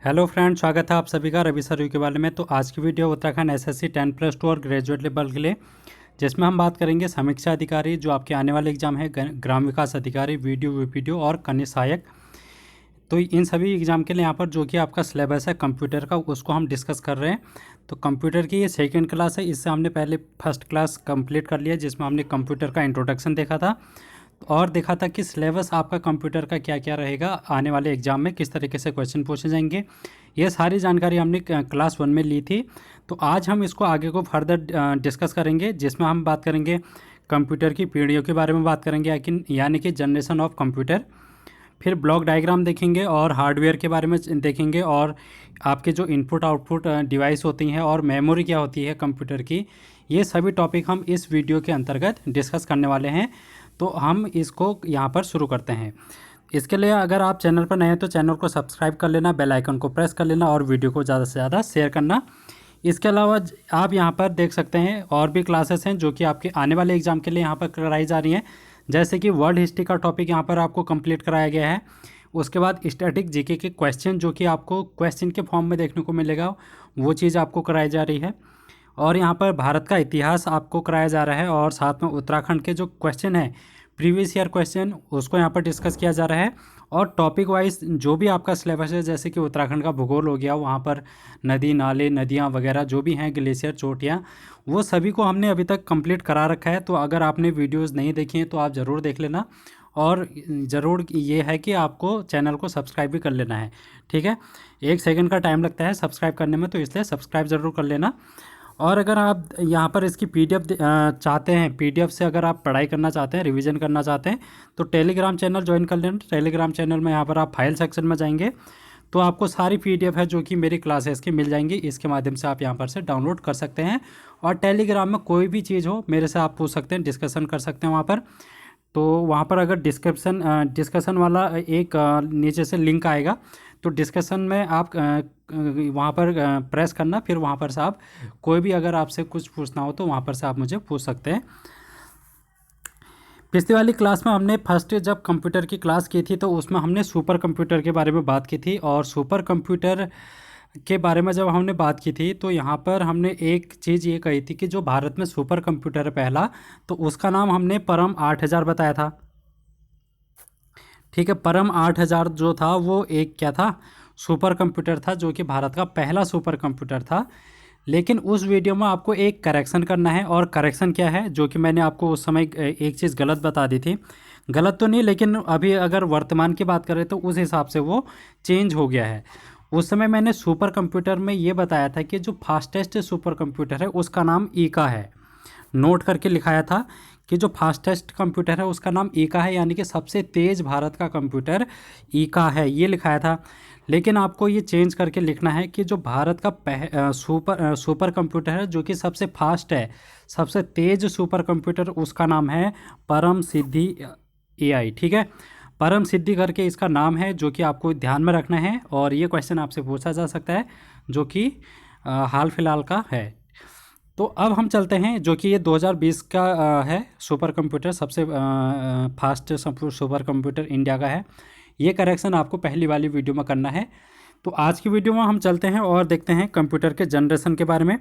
Hello friend, स्वागत है आप सभी का रवि सर के बारे में। तो आज की वीडियो उत्तराखंड एसएससी 10+2 और ग्रेजुएट लेवल के लिए, जिसमें हम बात करेंगे समीक्षा अधिकारी जो आपके आने वाले एग्जाम है, ग्राम विकास अधिकारी, वीडियो वीपीडीओ और कन्या सहायक। तो इन सभी एग्ज़ाम के लिए यहाँ पर जो कि आपका सिलेबस है कंप्यूटर का, उसको हम डिस्कस कर रहे हैं। तो कंप्यूटर की ये सेकंड क्लास है। इससे हमने पहले फर्स्ट क्लास कंप्लीट कर लिया, जिसमें हमने कंप्यूटर का इंट्रोडक्शन देखा था और देखा था कि सिलेबस आपका कंप्यूटर का क्या क्या रहेगा, आने वाले एग्जाम में किस तरीके से क्वेश्चन पूछे जाएंगे। ये सारी जानकारी हमने क्लास 1 में ली थी। तो आज हम इसको आगे को फर्दर डिस्कस करेंगे, जिसमें हम बात करेंगे कंप्यूटर की पीढ़ियों के बारे में बात करेंगे, यानी कि जनरेशन ऑफ कंप्यूटर। फिर ब्लॉक डायग्राम देखेंगे और हार्डवेयर के बारे में देखेंगे, और आपके जो इनपुट आउटपुट डिवाइस होती हैं और मेमोरी क्या होती है कंप्यूटर की, ये सभी टॉपिक हम इस वीडियो के अंतर्गत डिस्कस करने वाले हैं। तो हम इसको यहाँ पर शुरू करते हैं। इसके लिए अगर आप चैनल पर नए हैं तो चैनल को सब्सक्राइब कर लेना, बेल आइकन को प्रेस कर लेना और वीडियो को ज़्यादा से ज़्यादा शेयर करना। इसके अलावा आप यहाँ पर देख सकते हैं और भी क्लासेस हैं जो कि आपके आने वाले एग्जाम के लिए यहाँ पर कराई जा रही हैं। जैसे कि वर्ल्ड हिस्ट्री का टॉपिक यहाँ पर आपको कंप्लीट कराया गया है। उसके बाद स्टैटिक जीके के क्वेश्चन जो कि आपको क्वेश्चन के फॉर्म में देखने को मिलेगा, वो चीज़ आपको कराई जा रही है। और यहाँ पर भारत का इतिहास आपको कराया जा रहा है, और साथ में उत्तराखंड के जो क्वेश्चन है, प्रीवियस ईयर क्वेश्चन, उसको यहाँ पर डिस्कस किया जा रहा है। और टॉपिक वाइज जो भी आपका सिलेबस है, जैसे कि उत्तराखंड का भूगोल हो गया, वहाँ पर नदी नाले नदियाँ वगैरह जो भी हैं, ग्लेशियर चोटियाँ, वो सभी को हमने अभी तक कंप्लीट करा रखा है। तो अगर आपने वीडियोज़ नहीं देखी हैं तो आप ज़रूर देख लेना, और ज़रूर ये है कि आपको चैनल को सब्सक्राइब भी कर लेना है। ठीक है, 1 सेकंड का टाइम लगता है सब्सक्राइब करने में, तो इसलिए सब्सक्राइब ज़रूर कर लेना। और अगर आप यहाँ पर इसकी पीडीएफ चाहते हैं, पीडीएफ से अगर आप पढ़ाई करना चाहते हैं, रिवीजन करना चाहते हैं, तो टेलीग्राम चैनल ज्वाइन कर लेना। टेलीग्राम चैनल में यहाँ पर आप फाइल सेक्शन में जाएंगे तो आपको सारी पीडीएफ है जो कि मेरी क्लासेस की मिल जाएंगी। इसके माध्यम से आप यहाँ पर से डाउनलोड कर सकते हैं, और टेलीग्राम में कोई भी चीज़ हो मेरे से आप पूछ सकते हैं, डिस्कशन कर सकते हैं वहाँ पर। तो वहाँ पर अगर डिस्कशन वाला एक नीचे से लिंक आएगा, तो डिस्कशन में आप वहाँ पर प्रेस करना, फिर वहाँ पर से आप कोई भी अगर आपसे कुछ पूछना हो तो वहाँ पर से आप मुझे पूछ सकते हैं। पिछली वाली क्लास में हमने फर्स्ट जब कंप्यूटर की क्लास की थी तो उसमें हमने सुपर कंप्यूटर के बारे में बात की थी। और सुपर कंप्यूटर के बारे में जब हमने बात की थी तो यहाँ पर हमने एक चीज़ ये कही थी कि जो भारत में सुपर कंप्यूटर है पहला, तो उसका नाम हमने परम 8000 बताया था। ठीक है, परम 8000 जो था वो एक क्या था, सुपर कंप्यूटर था, जो कि भारत का पहला सुपर कंप्यूटर था। लेकिन उस वीडियो में आपको एक करेक्शन करना है, और करेक्शन क्या है, जो कि मैंने आपको उस समय एक चीज़ गलत बता दी थी। गलत तो नहीं, लेकिन अभी अगर वर्तमान की बात करें तो उस हिसाब से वो चेंज हो गया है। उस समय मैंने सुपर कंप्यूटर में ये बताया था कि जो फास्टेस्ट सुपर कंप्यूटर है उसका नाम ईका है। नोट करके लिखाया था कि जो फास्टेस्ट कंप्यूटर है उसका नाम ईका है, यानी कि सबसे तेज़ भारत का कंप्यूटर ईका है, ये लिखाया था। लेकिन आपको ये चेंज करके लिखना है कि जो भारत का सुपर कंप्यूटर है, जो कि सबसे फास्ट है, सबसे तेज़ सुपर कंप्यूटर, उसका नाम है परम सिद्धि एआई। ठीक है, परम सिद्धि करके इसका नाम है, जो कि आपको ध्यान में रखना है। और ये क्वेश्चन आपसे पूछा जा सकता है, जो कि हाल फिलहाल का है। तो अब हम चलते हैं, जो कि ये 2020 का है सुपर कंप्यूटर, सबसे फास्ट सुपर कंप्यूटर इंडिया का है। ये करेक्शन आपको पहली वाली वीडियो में करना है। तो आज की वीडियो में हम चलते हैं और देखते हैं कंप्यूटर के जनरेशन के बारे में।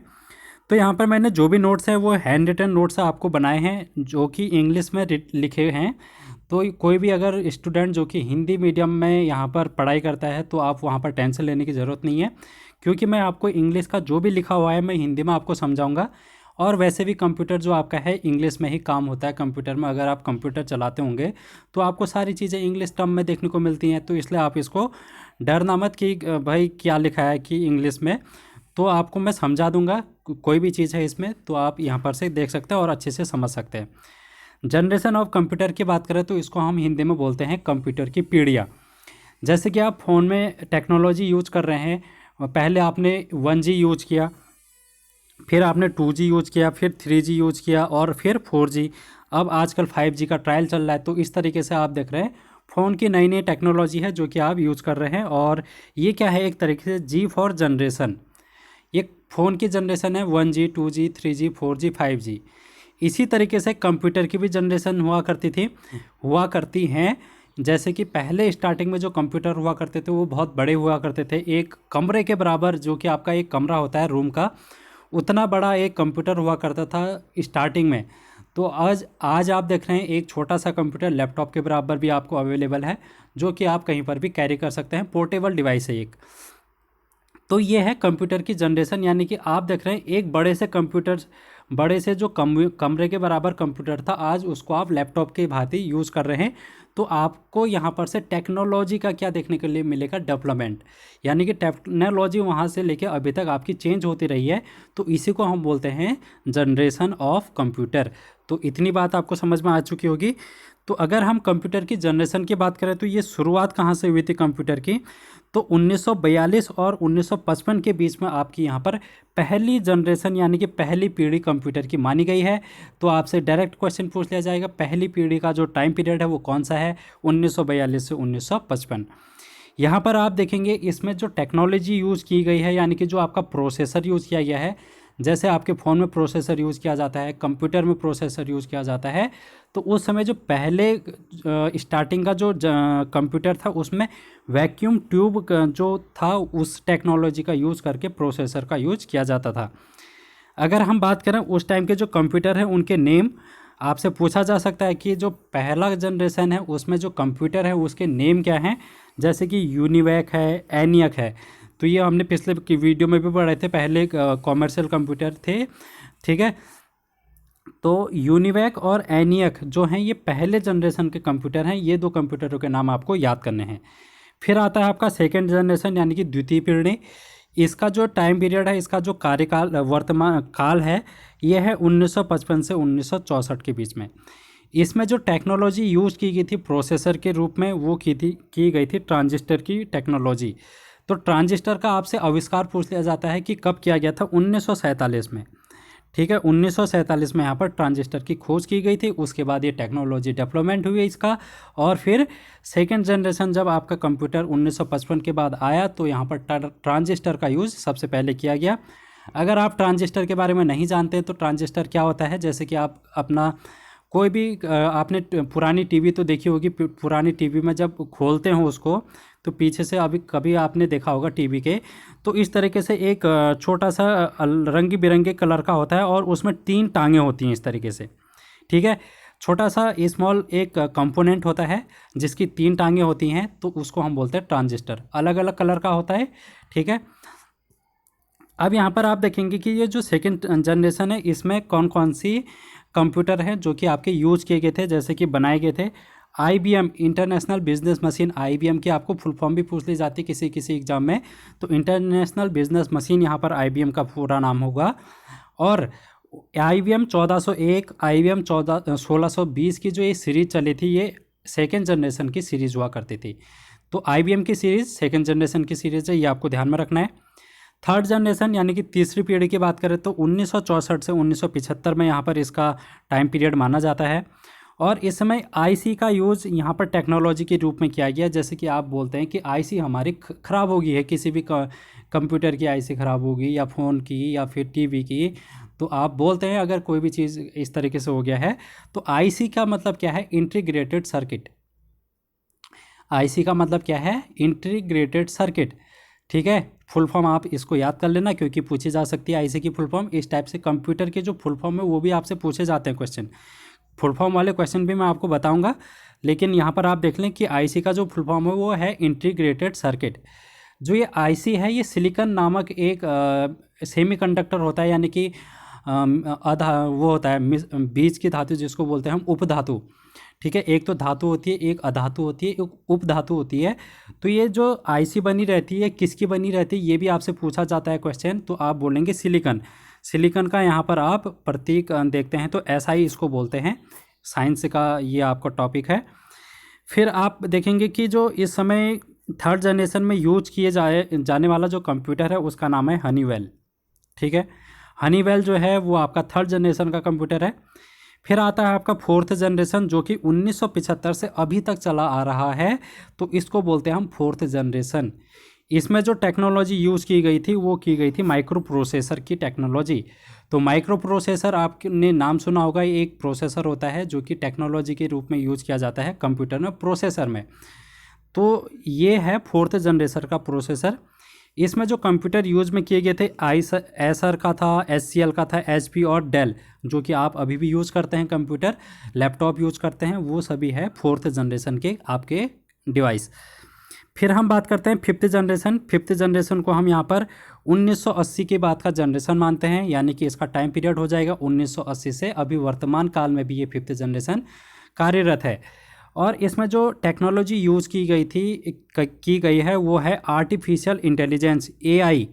तो यहाँ पर मैंने जो भी नोट्स हैं वो हैंड रिटन नोट्स आपको बनाए हैं, जो कि इंग्लिश में लिखे हैं। तो कोई भी अगर स्टूडेंट जो कि हिंदी मीडियम में यहाँ पर पढ़ाई करता है तो आप वहाँ पर टेंशन लेने की ज़रूरत नहीं है, क्योंकि मैं आपको इंग्लिश का जो भी लिखा हुआ है मैं हिंदी में आपको समझाऊंगा। और वैसे भी कंप्यूटर जो आपका है इंग्लिश में ही काम होता है। कंप्यूटर में अगर आप कंप्यूटर चलाते होंगे तो आपको सारी चीज़ें इंग्लिश टर्म में देखने को मिलती हैं। तो इसलिए आप इसको डरना मत कि भाई क्या लिखा है कि इंग्लिश में, तो आपको मैं समझा दूंगा। कोई भी चीज़ है इसमें तो आप यहाँ पर से देख सकते हैं और अच्छे से समझ सकते हैं। जनरेशन ऑफ कंप्यूटर की बात करें तो इसको हम हिंदी में बोलते हैं कंप्यूटर की पीढ़ियाँ। जैसे कि आप फ़ोन में टेक्नोलॉजी यूज कर रहे हैं, पहले आपने 1G यूज किया, फिर आपने 2G यूज किया, फिर 3G यूज किया, और फिर 4G। अब आजकल 5G का ट्रायल चल रहा है। तो इस तरीके से आप देख रहे हैं फ़ोन की नई नई टेक्नोलॉजी है जो कि आप यूज़ कर रहे हैं। और ये क्या है, एक तरीके से G फॉर जनरेशन। ये फ़ोन की जनरेशन है 1G 2G 3G 4G 5G। इसी तरीके से कंप्यूटर की भी जनरेशन हुआ करती हैं, जैसे कि पहले स्टार्टिंग में जो कंप्यूटर हुआ करते थे वो बहुत बड़े हुआ करते थे, एक कमरे के बराबर, जो कि आपका एक कमरा होता है रूम का, उतना बड़ा एक कंप्यूटर हुआ करता था स्टार्टिंग में। तो आज आज आप देख रहे हैं एक छोटा सा कंप्यूटर लैपटॉप के बराबर भी आपको अवेलेबल है, जो कि आप कहीं पर भी कैरी कर सकते हैं, पोर्टेबल डिवाइस है एक। तो ये है कंप्यूटर की जनरेशन, यानी कि आप देख रहे हैं एक बड़े से कंप्यूटर, बड़े से जो कमरे के बराबर कंप्यूटर था, आज उसको आप लैपटॉप के भांति यूज़ कर रहे हैं। तो आपको यहाँ पर से टेक्नोलॉजी का क्या देखने के लिए मिलेगा, डेवलपमेंट, यानी कि टेक्नोलॉजी वहाँ से लेके अभी तक आपकी चेंज होती रही है। तो इसी को हम बोलते हैं जनरेशन ऑफ कंप्यूटर। तो इतनी बात आपको समझ में आ चुकी होगी। तो अगर हम कंप्यूटर की जनरेशन की बात करें तो ये शुरुआत कहाँ से हुई थी कंप्यूटर की, तो 1942 और 1955 के बीच में आपकी यहाँ पर पहली जनरेशन यानी कि पहली पीढ़ी कंप्यूटर की मानी गई है। तो आपसे डायरेक्ट क्वेश्चन पूछ लिया जाएगा, पहली पीढ़ी का जो टाइम पीरियड है वो कौन सा है, 1942 से 1955। यहाँ पर आप देखेंगे इसमें जो टेक्नोलॉजी यूज़ की गई है, यानी कि जो आपका प्रोसेसर यूज़ किया गया है, जैसे आपके फ़ोन में प्रोसेसर यूज़ किया जाता है, कंप्यूटर में प्रोसेसर यूज़ किया जाता है, तो उस समय जो पहले स्टार्टिंग का जो कंप्यूटर था उसमें वैक्यूम ट्यूब जो था उस टेक्नोलॉजी का यूज़ करके प्रोसेसर का यूज़ किया जाता था। अगर हम बात करें उस टाइम के जो कंप्यूटर हैं उनके नेम, आपसे पूछा जा सकता है कि जो पहला जनरेशन है उसमें जो कंप्यूटर है उसके नेम क्या हैं, जैसे कि यूनिवैक है, एनियक है। तो ये हमने पिछले की वीडियो में भी पढ़े थे, पहले कॉमर्शियल कंप्यूटर थे, ठीक है। तो यूनिवैक और एनियक जो हैं ये पहले जनरेशन के कंप्यूटर हैं, ये दो कंप्यूटरों के नाम आपको याद करने हैं। फिर आता है आपका सेकेंड जनरेशन यानी कि द्वितीय पीढ़ी। इसका जो टाइम पीरियड है, इसका जो कार्यकाल वर्तमान काल है, ये है 1955 से 1964 के बीच में। इसमें जो टेक्नोलॉजी यूज़ की गई थी प्रोसेसर के रूप में वो की गई थी ट्रांजिस्टर की टेक्नोलॉजी। तो ट्रांजिस्टर का आपसे आविष्कार पूछ लिया जाता है कि कब किया गया था, 1947 में, ठीक है। 1947 में यहाँ पर ट्रांजिस्टर की खोज की गई थी, उसके बाद ये टेक्नोलॉजी डेवलपमेंट हुई इसका। और फिर सेकंड जनरेशन जब आपका कंप्यूटर 1955 के बाद आया तो यहाँ पर ट्रांजिस्टर का यूज़ सबसे पहले किया गया। अगर आप ट्रांजिस्टर के बारे में नहीं जानते तो ट्रांजिस्टर क्या होता है, जैसे कि आप अपना कोई भी आपने पुरानी टीवी तो देखी होगी, पुरानी टीवी में जब खोलते हो उसको तो पीछे से अभी कभी आपने देखा होगा टीवी के, तो इस तरीके से एक छोटा सा रंग बिरंगे कलर का होता है और उसमें 3 टांगें होती हैं इस तरीके से, ठीक है। छोटा सा स्मॉल एक कंपोनेंट होता है जिसकी 3 टांगें होती हैं, तो उसको हम बोलते हैं ट्रांजिस्टर, अलग अलग कलर का होता है, ठीक है। अब यहाँ पर आप देखेंगे कि ये जो सेकेंड जनरेशन है इसमें कौन कौन सी कंप्यूटर हैं जो कि आपके यूज किए गए थे, जैसे कि बनाए गए थे। IBM international business machine, IBM की आपको फुल फॉर्म भी पूछ ली जाती है किसी किसी एग्जाम में, तो इंटरनेशनल बिजनेस मशीन यहाँ पर IBM का पूरा नाम होगा। और IBM 1401, IBM 1620 की जो ये सीरीज चली थी, ये सेकेंड जनरेशन की सीरीज हुआ करती थी। तो IBM की सीरीज़ सेकेंड जनरेशन की सीरीज़ है, ये आपको ध्यान में रखना है। थर्ड जनरेशन यानी कि तीसरी पीढ़ी की बात करें तो 1964 से 1975 में यहाँ पर इसका टाइम पीरियड माना जाता है। और इस समय IC का यूज़ यहाँ पर टेक्नोलॉजी के रूप में किया गया, जैसे कि आप बोलते हैं कि IC हमारी ख़राब हो गई है, किसी भी कंप्यूटर की IC ख़राब होगी या फ़ोन की या फिर TV की, तो आप बोलते हैं अगर कोई भी चीज़ इस तरीके से हो गया है तो IC का मतलब क्या है, इंटीग्रेटेड सर्किट। IC का मतलब क्या है, इंटीग्रेटेड सर्किट, ठीक है। फुल फॉर्म आप इसको याद कर लेना क्योंकि पूछी जा सकती है IC की फुल फॉर्म। इस टाइप से कंप्यूटर के जो फुल फॉर्म है वो भी आपसे पूछे जाते हैं क्वेश्चन, फुल फॉर्म वाले क्वेश्चन भी मैं आपको बताऊंगा। लेकिन यहाँ पर आप देख लें कि IC का जो फुल फॉर्म है वो है इंटीग्रेटेड सर्किट। जो ये IC है ये सिलिकॉन नामक एक सेमीकंडक्टर होता है, यानी कि वो होता है बीज की धातु जिसको बोलते हैं हम उपधातु, ठीक है। एक तो धातु होती है, एक अधातु होती है, एक उपधातु होती है। तो ये जो IC बनी रहती है किसकी बनी रहती है ये भी आपसे पूछा जाता है क्वेश्चन, तो आप बोलेंगे सिलिकॉन। सिलिकॉन का यहाँ पर आप प्रतीक देखते हैं तो SI इसको बोलते हैं, साइंस का ये आपका टॉपिक है। फिर आप देखेंगे कि जो इस समय थर्ड जनरेशन में यूज किए जाने वाला जो कंप्यूटर है उसका नाम है हनीवेल, ठीक है। हनीवेल जो है वो आपका थर्ड जनरेशन का कंप्यूटर है। फिर आता है आपका फोर्थ जनरेशन जो कि 1975 से अभी तक चला आ रहा है, तो इसको बोलते हैं हम फोर्थ जनरेशन। इसमें जो टेक्नोलॉजी यूज़ की गई थी वो की गई थी माइक्रो प्रोसेसर की टेक्नोलॉजी। तो माइक्रो प्रोसेसर आपने नाम सुना होगा, ये एक प्रोसेसर होता है जो कि टेक्नोलॉजी के रूप में यूज़ किया जाता है कंप्यूटर में, प्रोसेसर में। तो ये है 4th जनरेशन का प्रोसेसर। इसमें जो कंप्यूटर यूज़ में किए गए थे एसर का था, एचसीएल का था, एचपी और डेल, जो कि आप अभी भी यूज़ करते हैं कंप्यूटर, लैपटॉप यूज़ करते हैं, वो सभी है 4th जनरेशन के आपके डिवाइस। फिर हम बात करते हैं 5th जनरेशन। 5th जनरेशन को हम यहाँ पर 1980 के बाद का जनरेशन मानते हैं, यानी कि इसका टाइम पीरियड हो जाएगा 1980 से अभी वर्तमान काल में भी ये 5th जनरेशन कार्यरत है। और इसमें जो टेक्नोलॉजी यूज़ की गई है वो है आर्टिफिशियल इंटेलिजेंस, एआई।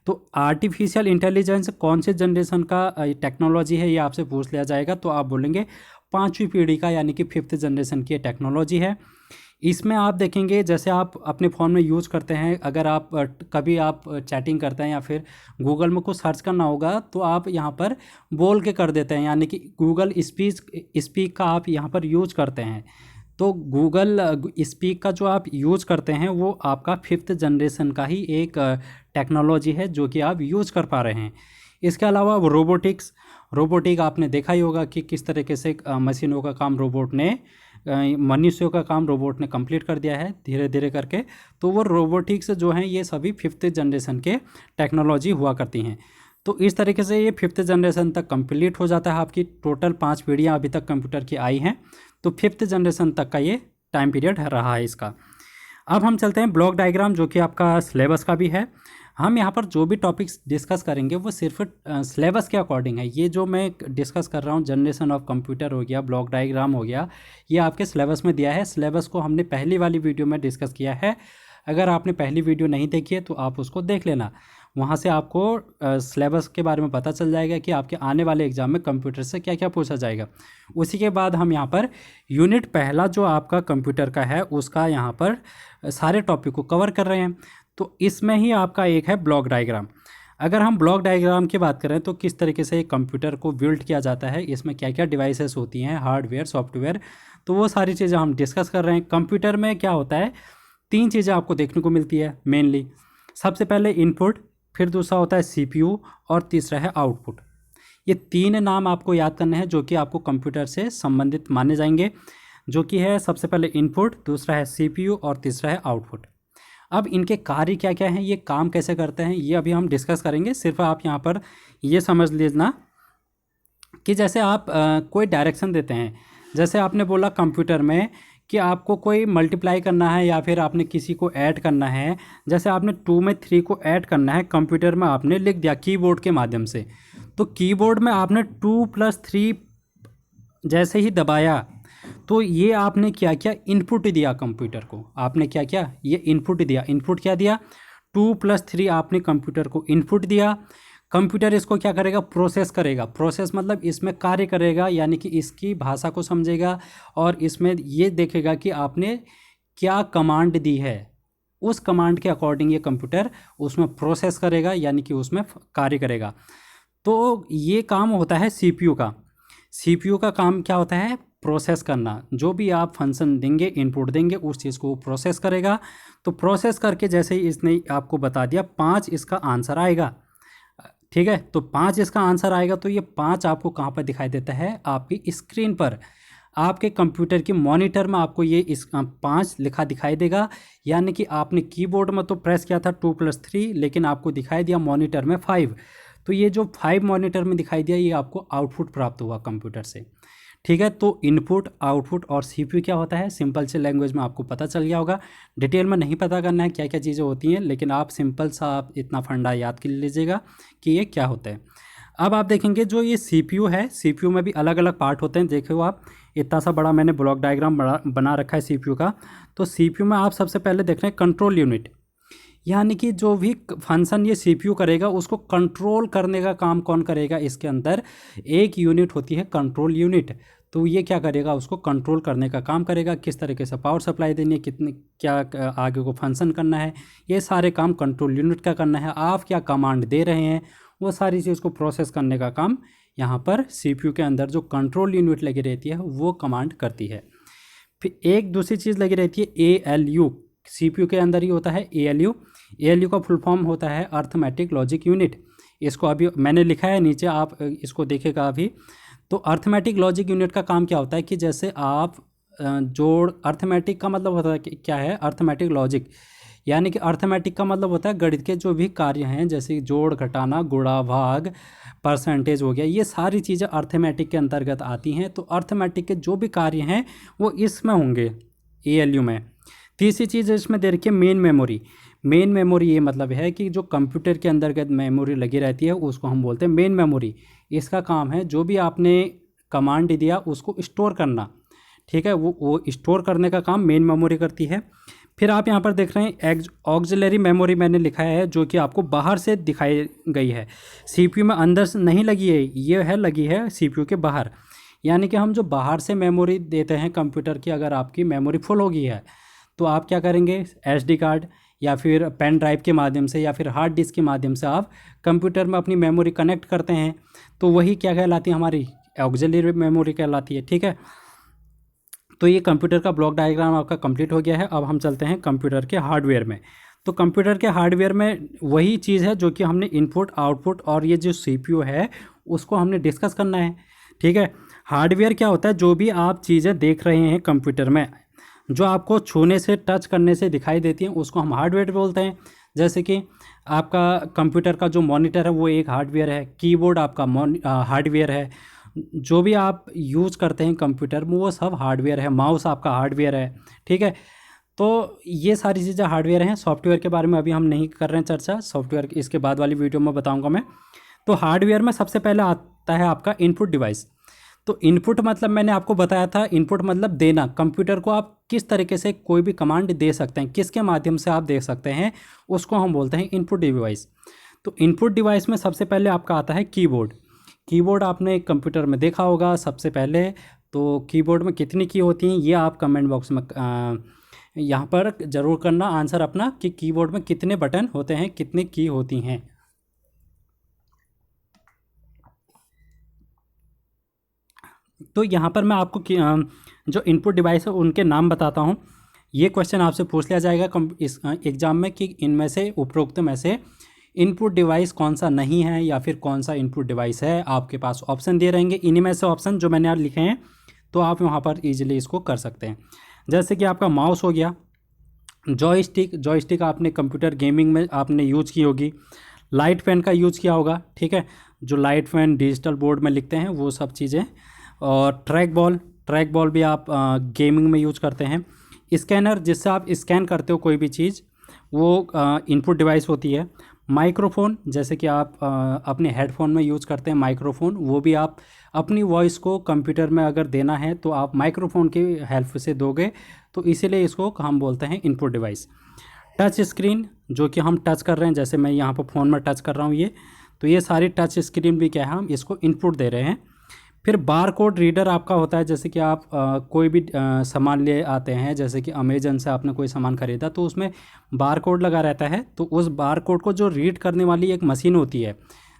तो आर्टिफिशियल इंटेलिजेंस कौन से जनरेशन का टेक्नोलॉजी है, ये आपसे पूछ लिया जाएगा, तो आप बोलेंगे 5वीं पीढ़ी का, यानी कि 5th जनरेशन की टेक्नोलॉजी है। इसमें आप देखेंगे जैसे आप अपने फ़ोन में यूज़ करते हैं, अगर आप कभी आप चैटिंग करते हैं या फिर गूगल में कुछ सर्च करना होगा तो आप यहाँ पर बोल के कर देते हैं, यानी कि गूगल स्पीक का आप यहाँ पर यूज़ करते हैं। तो गूगल स्पीक का जो आप यूज़ करते हैं वो आपका 5th जनरेशन का ही एक टेक्नोलॉजी है जो कि आप यूज़ कर पा रहे हैं। इसके अलावा रोबोटिक आपने देखा ही होगा कि किस तरीके से मशीनों का काम मनुष्यों का काम रोबोट ने कंप्लीट कर दिया है धीरे धीरे करके। तो वो रोबोटिक्स जो हैं ये सभी 5th जनरेशन के टेक्नोलॉजी हुआ करती हैं। तो इस तरीके से ये 5th जनरेशन तक कंप्लीट हो जाता है। आपकी टोटल 5 पीढ़ियाँ अभी तक कंप्यूटर की आई हैं, तो 5th जनरेशन तक का ये टाइम पीरियड रहा है इसका। अब हम चलते हैं ब्लॉक डायग्राम, जो कि आपका सिलेबस का भी है। हम यहाँ पर जो भी टॉपिक्स डिस्कस करेंगे वो सिर्फ सिलेबस के अकॉर्डिंग है। ये जो मैं डिस्कस कर रहा हूँ, जनरेशन ऑफ कंप्यूटर हो गया, ब्लॉक डायग्राम हो गया, ये आपके सिलेबस में दिया है। सिलेबस को हमने पहली वाली वीडियो में डिस्कस किया है। अगर आपने पहली वीडियो नहीं देखी है तो आप उसको देख लेना, वहाँ से आपको सिलेबस के बारे में पता चल जाएगा कि आपके आने वाले एग्ज़ाम में कंप्यूटर से क्या क्या पूछा जाएगा। उसी के बाद हम यहाँ पर यूनिट पहला जो आपका कंप्यूटर का है उसका यहाँ पर सारे टॉपिक को कवर कर रहे हैं। तो इसमें ही आपका एक है ब्लॉक डायग्राम। अगर हम ब्लॉक डायग्राम की बात करें तो किस तरीके से कंप्यूटर को बिल्ड किया जाता है, इसमें क्या क्या डिवाइसेस होती हैं, हार्डवेयर, सॉफ्टवेयर, तो वो सारी चीज़ें हम डिस्कस कर रहे हैं। कंप्यूटर में क्या होता है, 3 चीज़ें आपको देखने को मिलती है मेनली। सबसे पहले इनपुट, फिर दूसरा होता है सीपीयू और तीसरा है आउटपुट। ये 3 नाम आपको याद करने हैं जो कि आपको कंप्यूटर से संबंधित माने जाएंगे, जो कि है सबसे पहले इनपुट, दूसरा है सीपीयू और तीसरा है आउटपुट। अब इनके कार्य क्या क्या हैं, ये काम कैसे करते हैं, ये अभी हम डिस्कस करेंगे। सिर्फ आप यहाँ पर ये समझ लीजिए कि जैसे आप कोई डायरेक्शन देते हैं, जैसे आपने बोला कंप्यूटर में कि आपको कोई मल्टीप्लाई करना है या फिर आपने किसी को ऐड करना है, जैसे आपने 2 में 3 को ऐड करना है, कंप्यूटर में आपने लिख दिया कीबोर्ड के माध्यम से। तो कीबोर्ड में आपने 2 + 3 जैसे ही दबाया तो ये आपने क्या किया, इनपुट दिया कंप्यूटर को। आपने क्या किया, ये इनपुट दिया। इनपुट क्या दिया, 2 + 3 आपने कंप्यूटर को इनपुट दिया। कंप्यूटर इसको क्या करेगा, प्रोसेस करेगा। प्रोसेस मतलब इसमें कार्य करेगा, यानी कि इसकी भाषा को समझेगा और इसमें ये देखेगा कि आपने क्या कमांड दी है, उस कमांड के अकॉर्डिंग ये कंप्यूटर उसमें प्रोसेस करेगा, यानी कि उसमें कार्य करेगा। तो ये काम होता है सीपीयू का। सीपीयू का काम क्या होता है, प्रोसेस करना। जो भी आप फंक्शन देंगे, इनपुट देंगे, उस चीज़ को प्रोसेस करेगा। तो प्रोसेस करके जैसे ही इसने आपको बता दिया 5 इसका आंसर आएगा, ठीक है। तो 5 इसका आंसर आएगा, तो ये 5 आपको कहाँ पर दिखाई देता है, आपकी स्क्रीन पर, आपके कंप्यूटर की मॉनिटर में आपको ये 5 लिखा दिखाई देगा। यानी कि आपने कीबोर्ड में तो प्रेस किया था 2 + 3, लेकिन आपको दिखाई दिया मॉनिटर में 5। तो ये जो 5 मॉनिटर में दिखाई दिया, ये आपको आउटपुट प्राप्त हुआ कंप्यूटर से, ठीक है। तो इनपुट, आउटपुट और सीपीयू क्या होता है, सिंपल से लैंग्वेज में आपको पता चल गया होगा। डिटेल में नहीं पता करना है क्या क्या चीज़ें होती हैं, लेकिन आप सिंपल सा आप इतना फंडा याद कर लीजिएगा कि ये क्या होता है। अब आप देखेंगे जो ये सीपीयू है, सीपीयू में भी अलग अलग पार्ट होते हैं। देखो आप, इतना सा बड़ा मैंने ब्लॉक डायग्राम बना रखा है सीपीयू का। तो सीपीयू में आप सबसे पहले देख रहे हैं कंट्रोल यूनिट, यानी कि जो भी फंक्शन ये सीपीयू करेगा उसको कंट्रोल करने का काम कौन करेगा, इसके अंदर एक यूनिट होती है कंट्रोल यूनिट। तो ये क्या करेगा, उसको कंट्रोल करने का काम करेगा, किस तरीके से पावर सप्लाई देनी है, कितने क्या आगे को फंक्शन करना है, ये सारे काम कंट्रोल यूनिट का करना है। आप क्या कमांड दे रहे हैं, वो सारी चीज़ को प्रोसेस करने का काम यहाँ पर सीपीयू के अंदर जो कंट्रोल यूनिट लगी रहती है वो कमांड करती है। फिर एक दूसरी चीज़ लगी रहती है ALU, सीपीयू के अंदर ही होता है ALU। ALU का फुल फॉर्म होता है अर्थमेटिक लॉजिक यूनिट। इसको अभी मैंने लिखा है नीचे, आप इसको देखेगा अभी। तो अर्थमेटिक लॉजिक यूनिट का काम क्या होता है कि जैसे आप जोड़, अर्थमेटिक का मतलब होता है कि क्या है, अर्थमेटिक लॉजिक यानी कि अर्थमेटिक का मतलब होता है गणित के जो भी कार्य हैं, जैसे जोड़, घटाना, गुणा, भाग, परसेंटेज हो गया, ये सारी चीज़ें अर्थमेटिक के अंतर्गत आती हैं। तो अर्थमेटिक के जो भी कार्य हैं वो इसमें होंगे, ALU में। तीसरी चीज़ इसमें दे रखी है मेन मेमोरी। मेन मेमोरी ये मतलब है कि जो कंप्यूटर के अंतर्गत मेमोरी लगी रहती है उसको हम बोलते हैं मेन मेमोरी। इसका काम है जो भी आपने कमांड दिया उसको स्टोर करना, ठीक है, वो स्टोर करने का काम मेन मेमोरी करती है। फिर आप यहाँ पर देख रहे हैं ऑक्सिलरी मेमोरी मैंने लिखा है, जो कि आपको बाहर से दिखाई गई है, CPU में अंदर से नहीं लगी है, ये है लगी है CPU के बाहर। यानी कि हम जो बाहर से मेमोरी देते हैं कंप्यूटर की, अगर आपकी मेमोरी फुल हो गई है तो आप क्या करेंगे, SD कार्ड या फिर पेन ड्राइव के माध्यम से या फिर हार्ड डिस्क के माध्यम से आप कंप्यूटर में अपनी मेमोरी कनेक्ट करते हैं, तो वही क्या कहलाती है, हमारी ऑक्सिलरी मेमोरी कहलाती है, ठीक है। तो ये कंप्यूटर का ब्लॉक डायग्राम आपका कंप्लीट हो गया है। अब हम चलते हैं कंप्यूटर के हार्डवेयर में। तो कंप्यूटर के हार्डवेयर में वही चीज़ है जो कि हमने इनपुट, आउटपुट और ये जो CPU है उसको हमने डिस्कस करना है, ठीक है। हार्डवेयर क्या होता है, जो भी आप चीज़ें देख रहे हैं कंप्यूटर में, जो आपको छूने से, टच करने से दिखाई देती हैं, उसको हम हार्डवेयर बोलते हैं। जैसे कि आपका कंप्यूटर का जो मॉनिटर है वो एक हार्डवेयर है, कीबोर्ड आपका हार्डवेयर है, जो भी आप यूज़ करते हैं कंप्यूटर में वो सब हार्डवेयर है, माउस आपका हार्डवेयर है, ठीक है। तो ये सारी चीज़ें हार्डवेयर हैं। सॉफ्टवेयर के बारे में अभी हम नहीं कर रहे हैं चर्चा, सॉफ्टवेयर इसके बाद वाली वीडियो में बताऊंगा मैं। तो हार्डवेयर में सबसे पहले आता है आपका इनपुट डिवाइस। तो इनपुट मतलब मैंने आपको बताया था, इनपुट मतलब देना। कंप्यूटर को आप किस तरीके से कोई भी कमांड दे सकते हैं, किसके माध्यम से आप दे सकते हैं, उसको हम बोलते हैं इनपुट डिवाइस। तो इनपुट डिवाइस में सबसे पहले आपका आता है कीबोर्ड। कीबोर्ड आपने कंप्यूटर में देखा होगा सबसे पहले। तो कीबोर्ड में कितनी की होती हैं ये आप कमेंट बॉक्स में यहाँ पर ज़रूर करना आंसर अपना, कि कीबोर्ड में कितने बटन होते हैं, कितनी की होती हैं। तो यहाँ पर मैं आपको जो इनपुट डिवाइस है उनके नाम बताता हूँ। ये क्वेश्चन आपसे पूछ लिया जाएगा इस एग्ज़ाम में कि इनमें से, उपरोक्त में से इनपुट डिवाइस कौन सा नहीं है या फिर कौन सा इनपुट डिवाइस है। आपके पास ऑप्शन दिए रहेंगे, इन्हीं में से ऑप्शन जो मैंने यहाँ लिखे हैं, तो आप वहाँ पर इजीली इसको कर सकते हैं। जैसे कि आपका माउस हो गया, जॉयस्टिक आपने कंप्यूटर गेमिंग में आपने यूज की होगी, लाइट पेन का यूज किया होगा, ठीक है, जो लाइट पेन डिजिटल बोर्ड में लिखते हैं वो सब चीज़ें। और ट्रैक बॉल भी आप गेमिंग में यूज करते हैं। स्कैनर, जिससे आप स्कैन करते हो कोई भी चीज़, वो इनपुट डिवाइस होती है। माइक्रोफोन, जैसे कि आप अपने हेडफोन में यूज़ करते हैं माइक्रोफोन, वो भी आप अपनी वॉइस को कंप्यूटर में अगर देना है तो आप माइक्रोफोन की हेल्प से दोगे, तो इसीलिए इसको हम बोलते हैं इनपुट डिवाइस। टच स्क्रीन, जो कि हम टच कर रहे हैं, जैसे मैं यहाँ पर फ़ोन में टच कर रहा हूँ ये, तो ये सारी टच स्क्रीन भी क्या है, हम इसको इनपुट दे रहे हैं। फिर बार कोड रीडर आपका होता है, जैसे कि आप कोई भी सामान ले आते हैं, जैसे कि अमेजन से आपने कोई सामान खरीदा तो उसमें बार कोड लगा रहता है, तो उस बार कोड को जो रीड करने वाली एक मशीन होती है,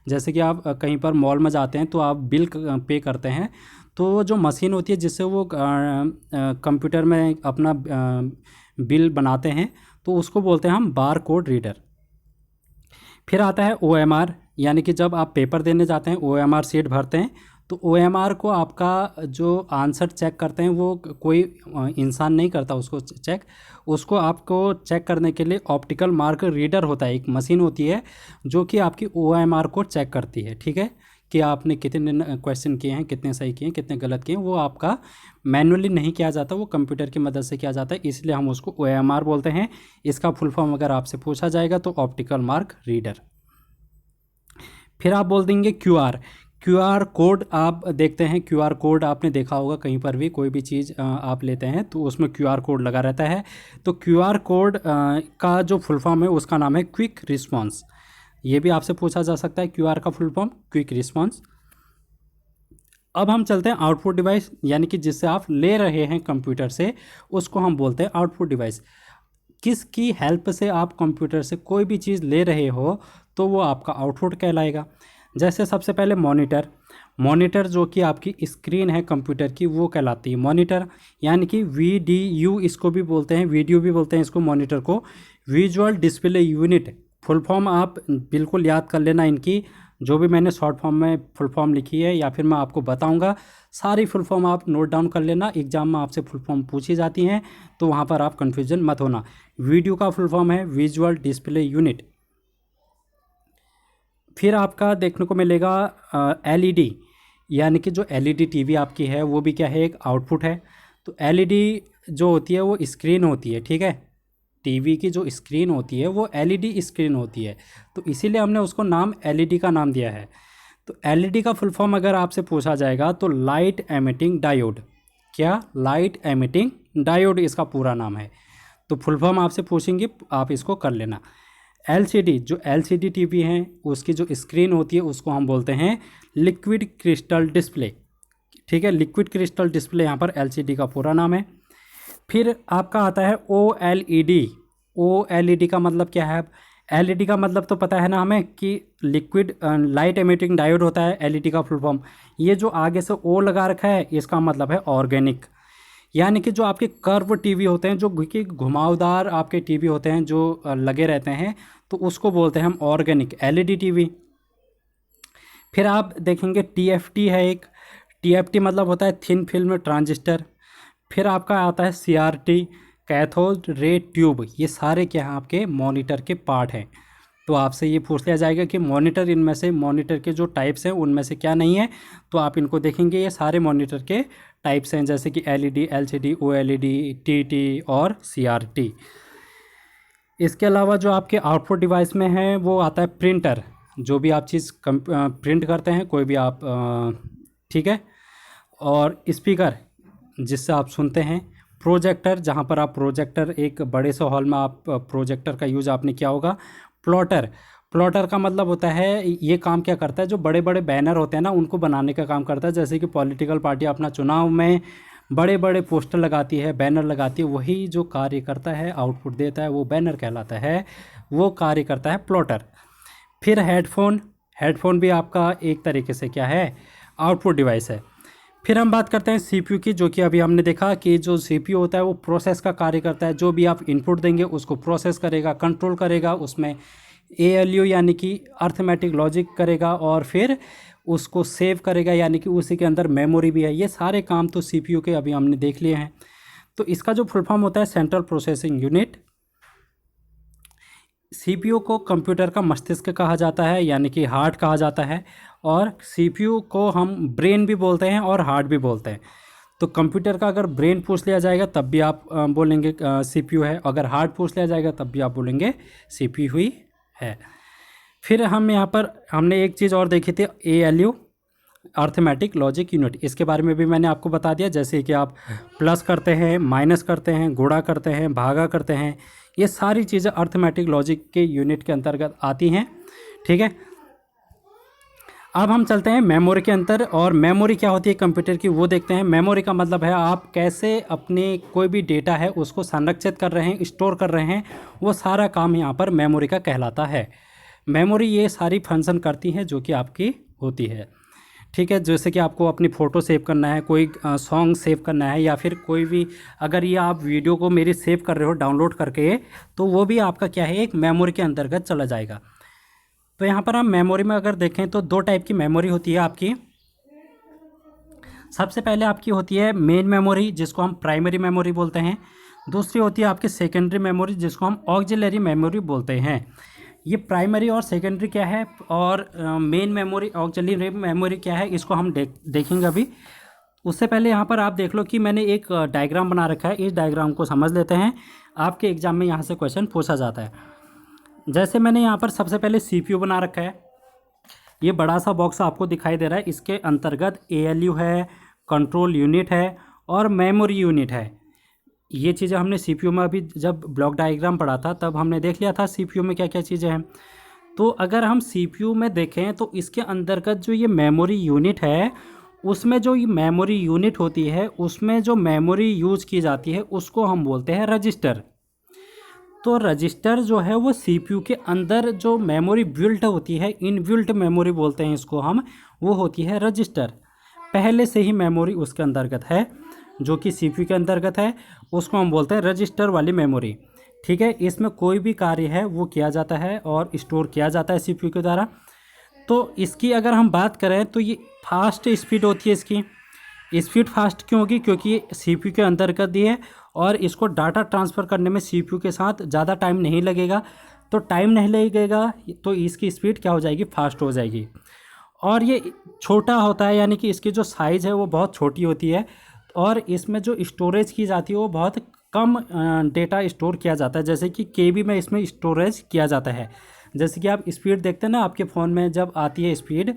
जैसे कि आप कहीं पर मॉल में जाते हैं तो आप बिल पे करते हैं, तो जो मशीन होती है जिससे वो कंप्यूटर में अपना बिल बनाते हैं, तो उसको बोलते हैं हम बार कोड रीडर। फिर आता है OMR, यानी कि जब आप पेपर देने जाते हैं, OMR शीट भरते हैं, तो OMR को आपका जो आंसर चेक करते हैं वो कोई इंसान नहीं करता उसको चेक, उसको आपको चेक करने के लिए ऑप्टिकल मार्क रीडर होता है, एक मशीन होती है जो कि आपकी OMR को चेक करती है, ठीक है, कि आपने कितने क्वेश्चन किए हैं, कितने सही किए हैं, कितने गलत किए हैं। वो आपका मैनुअली नहीं किया जाता, वो कंप्यूटर की मदद से किया जाता है, इसलिए हम उसको OMR बोलते हैं। इसका फुल फॉर्म अगर आपसे पूछा जाएगा तो ऑप्टिकल मार्क रीडर। फिर आप बोल देंगे QR कोड। आप देखते हैं QR कोड आपने देखा होगा कहीं पर भी, कोई भी चीज़ आप लेते हैं तो उसमें QR कोड लगा रहता है। तो QR कोड का जो फुल फॉर्म है उसका नाम है क्विक रिस्पॉन्स। ये भी आपसे पूछा जा सकता है, QR का फुल फॉर्म क्विक रिस्पॉन्स। अब हम चलते हैं आउटपुट डिवाइस, यानी कि जिससे आप ले रहे हैं कंप्यूटर से, उसको हम बोलते हैं आउटपुट डिवाइस। किसकी हेल्प से आप कंप्यूटर से कोई भी चीज़ ले रहे हो तो वो आपका आउटपुट कहलाएगा। जैसे सबसे पहले मॉनिटर जो कि आपकी स्क्रीन है कंप्यूटर की, वो कहलाती है मॉनिटर, यानी कि VDU इसको भी बोलते हैं, वीडियो भी बोलते हैं इसको, मॉनिटर को। Visual display unit, full form आप बिल्कुल याद कर लेना इनकी, जो भी मैंने शॉर्ट फॉर्म में फुल फॉर्म लिखी है या फिर मैं आपको बताऊंगा, सारी फुल फॉर्म आप नोट डाउन कर लेना। एग्जाम में आपसे फुल फॉर्म पूछी जाती हैं तो वहाँ पर आप कन्फ्यूजन मत होना। वीडियो का फुल फॉर्म है विजुअल डिस्प्ले यूनिट। फिर आपका देखने को मिलेगा एलईडी, यानी कि जो एलईडी टीवी आपकी है वो भी क्या है, एक आउटपुट है। तो एलईडी जो होती है वो स्क्रीन होती है, ठीक है। टीवी की जो स्क्रीन होती है वो एलईडी स्क्रीन होती है, तो इसीलिए हमने उसको नाम एलईडी का नाम दिया है। तो एलईडी का फुल फॉर्म अगर आपसे पूछा जाएगा तो लाइट एमिटिंग डायोड। क्या? लाइट एमिटिंग डायोड इसका पूरा नाम है। तो फुल फॉर्म आपसे पूछेंगे, आप इसको कर लेना। एलसीडी, जो एलसीडी टीवी हैं उसकी जो स्क्रीन होती है उसको हम बोलते हैं लिक्विड क्रिस्टल डिस्प्ले, ठीक है। लिक्विड क्रिस्टल डिस्प्ले यहाँ पर एलसीडी का पूरा नाम है। फिर आपका आता है ओएलईडी। ओएलईडी का मतलब क्या है? एलईडी का मतलब तो पता है ना हमें कि लिक्विड लाइट एमिटिंग डायोड होता है एलईडी का फुल फॉर्म। ये जो आगे से ओ लगा रखा है इसका मतलब है ऑर्गेनिक, यानी कि जो आपके कर्व टीवी होते हैं, जो कि घुमावदार आपके टीवी होते हैं जो लगे रहते हैं, तो उसको बोलते हैं हम ऑर्गेनिक एलईडी टीवी। फिर आप देखेंगे टीएफटी है एक। टीएफटी मतलब होता है थिन फिल्म ट्रांजिस्टर। फिर आपका आता है सीआरटी, कैथोड रे ट्यूब। ये सारे क्या हैं? आपके मॉनिटर के पार्ट हैं। तो आपसे ये पूछ लिया जाएगा कि मॉनिटर, इनमें से मॉनिटर के जो टाइप्स हैं उनमें से क्या नहीं है, तो आप इनको देखेंगे। ये सारे मॉनिटर के टाइप्स हैं, जैसे कि एलईडी, एलसीडी, ओएलईडी, टीटी और सीआरटी। इसके अलावा जो आपके आउटपुट डिवाइस में है वो आता है प्रिंटर, जो भी आप चीज़ प्रिंट करते हैं कोई भी आप, ठीक है। और स्पीकर जिससे आप सुनते हैं। प्रोजेक्टर, जहाँ पर आप प्रोजेक्टर, एक बड़े से हॉल में आप प्रोजेक्टर का यूज़ आपने किया होगा। प्लॉटर, प्लॉटर का मतलब होता है, ये काम क्या करता है, जो बड़े बड़े बैनर होते हैं ना उनको बनाने का काम करता है। जैसे कि पॉलिटिकल पार्टी अपना चुनाव में बड़े बड़े पोस्टर लगाती है, बैनर लगाती है, वही जो कार्य करता है, आउटपुट देता है, वो बैनर कहलाता है, वो कार्य करता है प्लॉटर। फिर हेडफोन, हेडफोन भी आपका एक तरीके से क्या है, आउटपुट डिवाइस है। फिर हम बात करते हैं सीपीयू की, जो कि अभी हमने देखा कि जो सीपीयू होता है वो प्रोसेस का कार्य करता है। जो भी आप इनपुट देंगे उसको प्रोसेस करेगा, कंट्रोल करेगा, उसमें एएलयू यानी कि अर्थमेटिक लॉजिक करेगा, और फिर उसको सेव करेगा, यानी कि उसी के अंदर मेमोरी भी है। ये सारे काम तो सीपीयू के अभी हमने देख लिए हैं। तो इसका जो फुल फॉर्म होता है सेंट्रल प्रोसेसिंग यूनिट। सीपीयू को कंप्यूटर का मस्तिष्क कहा जाता है, यानी कि हार्ट कहा जाता है, और सीपीयू को हम ब्रेन भी बोलते हैं और हार्ट भी बोलते हैं। तो कंप्यूटर का अगर ब्रेन पूछ लिया जाएगा तब भी आप बोलेंगे सीपीयू है, अगर हार्ट पूछ लिया जाएगा तब भी आप बोलेंगे सीपीयू ही है। फिर हम यहाँ पर हमने एक चीज़ और देखी थी, एएलयू अर्थमेटिक लॉजिक यूनिट। इसके बारे में भी मैंने आपको बता दिया, जैसे कि आप प्लस करते हैं, माइनस करते हैं, गुणा करते हैं, भागा करते हैं, ये सारी चीज़ें अर्थमेटिक लॉजिक के यूनिट के अंतर्गत आती हैं, ठीक है। अब हम चलते हैं मेमोरी के अंदर, और मेमोरी क्या होती है कंप्यूटर की वो देखते हैं। मेमोरी का मतलब है आप कैसे अपने कोई भी डेटा है उसको संरक्षित कर रहे हैं, स्टोर कर रहे हैं, वो सारा काम यहाँ पर मेमोरी का कहलाता है। मेमोरी ये सारी फंक्शन करती है जो कि आपकी होती है, ठीक है। जैसे कि आपको अपनी फ़ोटो सेव करना है, कोई सॉन्ग सेव करना है, या फिर कोई भी, अगर ये आप वीडियो को मेरी सेव कर रहे हो डाउनलोड करके, तो वो भी आपका क्या है, एक मेमोरी के अंतर्गत चला जाएगा। तो यहाँ पर हम मेमोरी में अगर देखें तो दो टाइप की मेमोरी होती है आपकी। सबसे पहले आपकी होती है मेन मेमोरी, जिसको हम प्राइमरी मेमोरी बोलते हैं। दूसरी होती है आपकी सेकेंडरी मेमोरी, जिसको हम ऑक्सिलरी मेमोरी बोलते हैं। ये प्राइमरी और सेकेंडरी क्या है, और मेन मेमोरी, ऑक्सिलरी मेमोरी क्या है, इसको हम देखेंगे अभी। उससे पहले यहाँ पर आप देख लो कि मैंने एक डायग्राम बना रखा है, इस डायग्राम को समझ लेते हैं। आपके एग्जाम में यहाँ से क्वेश्चन पूछा जाता है। जैसे मैंने यहाँ पर सबसे पहले सीपीयू बना रखा है, ये बड़ा सा बॉक्स आपको दिखाई दे रहा है, इसके अंतर्गत एएलयू है, कंट्रोल यूनिट है और मेमोरी यूनिट है। ये चीज़ें हमने सीपीयू में अभी जब ब्लॉक डायग्राम पढ़ा था तब हमने देख लिया था सीपीयू में क्या क्या चीज़ें हैं। तो अगर हम सीपीयू में देखें तो इसके अंतर्गत जो ये मेमोरी यूनिट है, उसमें जो ये मेमोरी यूनिट होती है, उसमें जो मेमोरी यूज की जाती है उसको हम बोलते हैं रजिस्टर। तो रजिस्टर जो है वो सीपीयू के अंदर जो मेमोरी बिल्ट होती है, इनबिल्ट मेमोरी बोलते हैं इसको हम, वो होती है रजिस्टर। पहले से ही मेमोरी उसके अंतर्गत है, जो कि सीपीयू के अंतर्गत है, उसको हम बोलते हैं रजिस्टर वाली मेमोरी, ठीक है। इसमें कोई भी कार्य है वो किया जाता है और स्टोर किया जाता है सीपीयू के द्वारा। तो इसकी अगर हम बात करें तो ये फास्ट स्पीड होती है इसकी। स्पीड फास्ट क्यों होगी? क्योंकि ये CPU के अंतर्गत ही है और इसको डाटा ट्रांसफ़र करने में CPU के साथ ज़्यादा टाइम नहीं लगेगा। तो टाइम नहीं लगेगा तो इसकी स्पीड क्या हो जाएगी? फास्ट हो जाएगी। और ये छोटा होता है, यानी कि इसकी जो साइज़ है वो बहुत छोटी होती है और इसमें जो स्टोरेज की जाती है वो बहुत कम डेटा स्टोर किया जाता है। जैसे कि KB में इसमें स्टोरेज किया जाता है। जैसे कि आप स्पीड देखते हैं ना आपके फ़ोन में जब आती है स्पीड,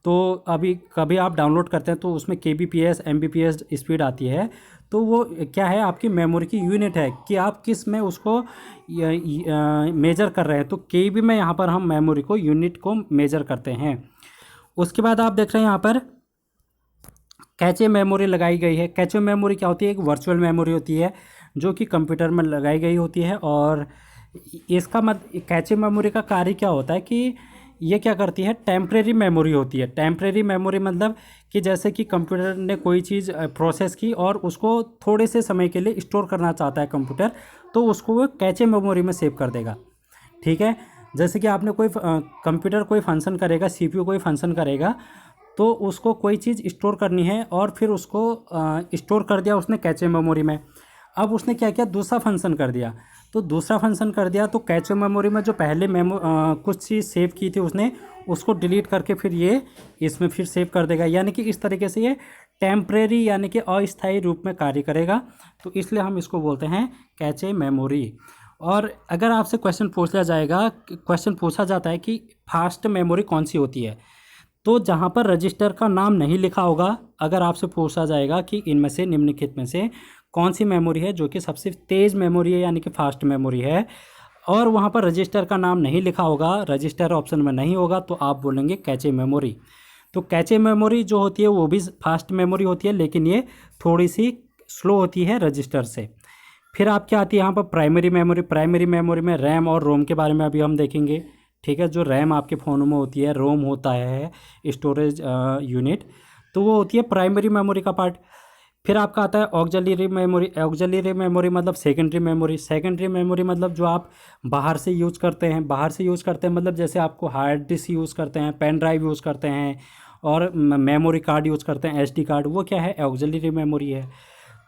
तो अभी कभी आप डाउनलोड करते हैं तो उसमें kbps mbps स्पीड आती है। तो वो क्या है? आपकी मेमोरी की यूनिट है कि आप किस में उसको मेजर कर रहे हैं। तो KB में यहाँ पर हम मेमोरी को यूनिट को मेजर करते हैं। उसके बाद आप देख रहे हैं यहाँ पर कैचे मेमोरी लगाई गई है। कैचे मेमोरी क्या होती है? एक वर्चुअल मेमोरी होती है जो कि कंप्यूटर में लगाई गई होती है। और इसका कैचे मेमोरी का कार्य क्या होता है कि ये क्या करती है? टेम्परेरी मेमोरी होती है। टेम्परेरी मेमोरी मतलब कि जैसे कि कंप्यूटर ने कोई चीज़ प्रोसेस की और उसको थोड़े से समय के लिए स्टोर करना चाहता है कंप्यूटर, तो उसको वो कैचे मेमोरी में सेव कर देगा। ठीक है, जैसे कि आपने कोई कंप्यूटर कोई फंक्शन करेगा, CPU कोई फंक्शन करेगा, तो उसको कोई चीज़ स्टोर करनी है और फिर उसको स्टोर कर दिया उसने कैचे मेमोरी में। अब उसने क्या किया? दूसरा फंक्शन कर दिया। तो दूसरा फंक्शन कर दिया तो कैचे मेमोरी में जो पहले कुछ चीज़ सेव की थी उसने, उसको डिलीट करके फिर ये इसमें फिर सेव कर देगा। यानी कि इस तरीके से ये टेम्परेरी यानी कि अस्थायी रूप में कार्य करेगा। तो इसलिए हम इसको बोलते हैं कैचे मेमोरी। और अगर आपसे क्वेश्चन पूछा जाता है कि फास्ट मेमोरी कौन सी होती है, तो जहाँ पर रजिस्टर का नाम नहीं लिखा होगा, अगर आपसे पूछा जाएगा कि इनमें से निम्नलिखित में से कौन सी मेमोरी है जो कि सबसे तेज़ मेमोरी है यानी कि फास्ट मेमोरी है, और वहाँ पर रजिस्टर का नाम नहीं लिखा होगा, रजिस्टर ऑप्शन में नहीं होगा, तो आप बोलेंगे कैचे मेमोरी। तो कैचे मेमोरी जो होती है वो भी फास्ट मेमोरी होती है, लेकिन ये थोड़ी सी स्लो होती है रजिस्टर से। फिर आपकी आती है यहाँ पर प्राइमरी मेमोरी। प्राइमरी मेमोरी में रैम और रोम के बारे में अभी हम देखेंगे। ठीक है, जो रैम आपके फ़ोनों में होती है, रोम होता है स्टोरेज यूनिट, तो वो होती है प्राइमरी मेमोरी का पार्ट। फिर आपका आता है ऑक्सिलरी मेमोरी। ऑक्सिलरी मेमोरी मतलब सेकेंडरी मेमोरी। सेकेंडरी मेमोरी मतलब जो आप बाहर से यूज़ करते हैं। बाहर से यूज़ करते हैं मतलब जैसे आपको हार्ड डिस्क यूज़ करते हैं, पेन ड्राइव यूज़ करते हैं और मेमोरी कार्ड यूज़ करते हैं, SD कार्ड, वो क्या है? ऑक्सिलरी मेमोरी है।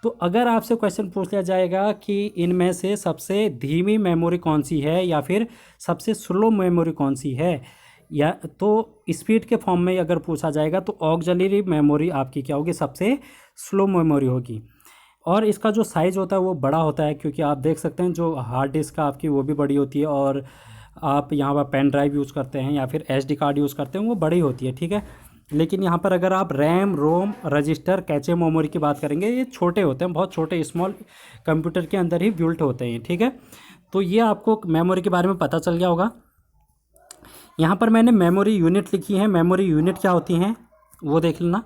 तो अगर आपसे क्वेश्चन पूछ लिया जाएगा कि इनमें से सबसे धीमी मेमोरी कौन सी है या फिर सबसे स्लो मेमोरी कौन सी है, या तो स्पीड के फॉर्म में अगर पूछा जाएगा तो ऑक्सिलरी मेमोरी आपकी क्या होगी? सबसे स्लो मेमोरी होगी। और इसका जो साइज़ होता है वो बड़ा होता है, क्योंकि आप देख सकते हैं जो हार्ड डिस्क का आपकी वो भी बड़ी होती है और आप यहाँ पर पेन ड्राइव यूज़ करते हैं या फिर SD कार्ड यूज़ करते हैं वो बड़ी होती है। ठीक है, लेकिन यहाँ पर अगर आप रैम, रोम, रजिस्टर, कैचे मेमोरी की बात करेंगे, ये छोटे होते हैं, बहुत छोटे, स्मॉल कंप्यूटर के अंदर ही बिल्ट होते हैं। ठीक है, तो ये आपको मेमोरी के बारे में पता चल गया होगा। यहाँ पर मैंने मेमोरी यूनिट लिखी है। मेमोरी यूनिट क्या होती हैं वो देख लेना,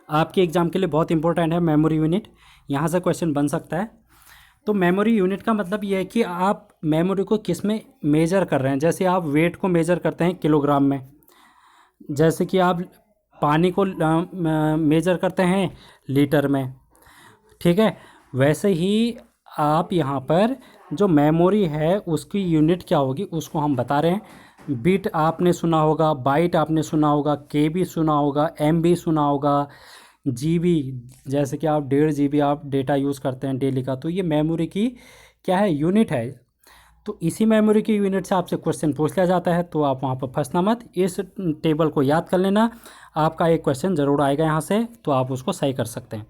आपके एग्ज़ाम के लिए बहुत इंपॉर्टेंट है मेमोरी यूनिट, यहाँ से क्वेश्चन बन सकता है। तो मेमोरी यूनिट का मतलब ये है कि आप मेमोरी को किस में मेजर कर रहे हैं। जैसे आप वेट को मेजर करते हैं किलोग्राम में, जैसे कि आप पानी को मेजर करते हैं लीटर में। ठीक है, वैसे ही आप यहाँ पर जो मेमोरी है उसकी यूनिट क्या होगी उसको हम बता रहे हैं। बिट आपने सुना होगा, बाइट आपने सुना होगा, KB सुना होगा, MB सुना होगा, GB, जैसे कि आप 1.5 GB आप डेटा यूज़ करते हैं डेली का, तो ये मेमोरी की क्या है? यूनिट है। तो इसी मेमोरी की यूनिट से आपसे क्वेश्चन पूछ लिया जाता है, तो आप वहाँ पर फंसना मत, इस टेबल को याद कर लेना, आपका एक क्वेश्चन ज़रूर आएगा यहाँ से, तो आप उसको सही कर सकते हैं।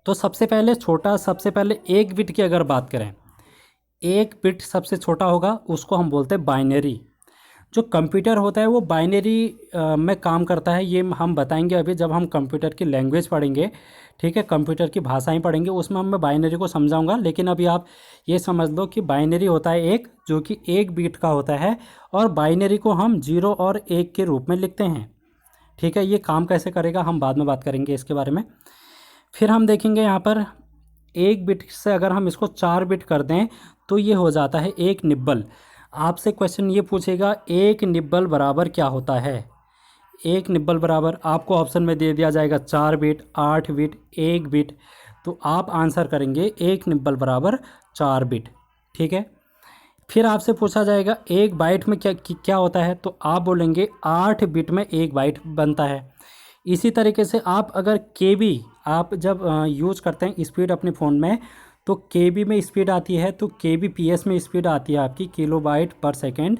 तो सबसे पहले 1 बिट की अगर बात करें, 1 बिट सबसे छोटा होगा, उसको हम बोलते हैं बाइनरी। जो कंप्यूटर होता है वो बाइनरी में काम करता है, ये हम बताएंगे अभी जब हम कंप्यूटर की लैंग्वेज पढ़ेंगे। ठीक है, कंप्यूटर की भाषाएं पढ़ेंगे, उसमें मैं बाइनरी को समझाऊंगा, लेकिन अभी आप ये समझ लो कि बाइनरी होता है एक, जो कि 1 बिट का होता है, और बाइनरी को हम 0 और 1 के रूप में लिखते हैं। ठीक है, ये काम कैसे करेगा हम बाद में बात करेंगे इसके बारे में। फिर हम देखेंगे यहाँ पर 1 बिट से अगर हम इसको 4 बिट कर दें तो ये हो जाता है 1 निब्बल। आपसे क्वेश्चन ये पूछेगा 1 निब्बल बराबर क्या होता है। 1 निब्बल बराबर आपको ऑप्शन में दे दिया जाएगा 4 बिट, 8 बिट, 1 बिट, तो आप आंसर करेंगे 1 निब्बल बराबर 4 बिट। ठीक है, फिर आपसे पूछा जाएगा एक बाइट में क्या होता है, तो आप बोलेंगे 8 बिट में एक बाइट बनता है। इसी तरीके से आप अगर केबी आप जब यूज़ करते हैं स्पीड अपने फ़ोन में, तो केबी में स्पीड आती है, तो केबीपीएस में स्पीड आती है आपकी किलोबाइट पर सेकेंड।